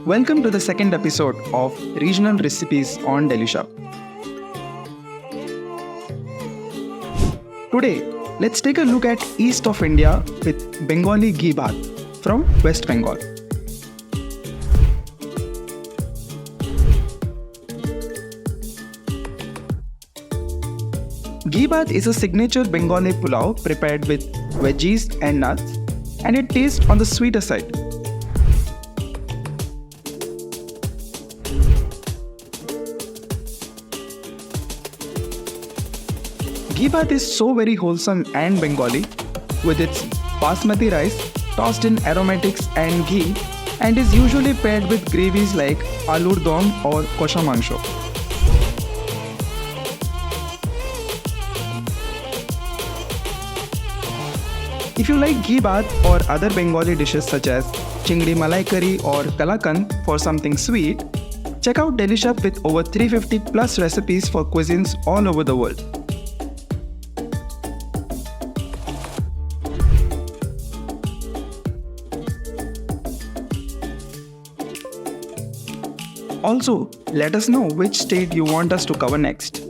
Welcome to the second episode of Regional Recipes on Delhi Shop. Today, let's take a look at East of India with Bengali Ghee Bhath from West Bengal. Ghee Bhath is a signature Bengali pulao prepared with veggies and nuts, and it tastes on the sweeter side. Ghee Bhath is so very wholesome and Bengali, with its basmati rice tossed in aromatics and ghee, and is usually paired with gravies like alur dom or kosha mangsho. If you like ghee bhath or other Bengali dishes such as chingdi malai curry or kalakan for something sweet, check out Delhi Shop with over 350 plus recipes for cuisines all over the world. Also, let us know which state you want us to cover next.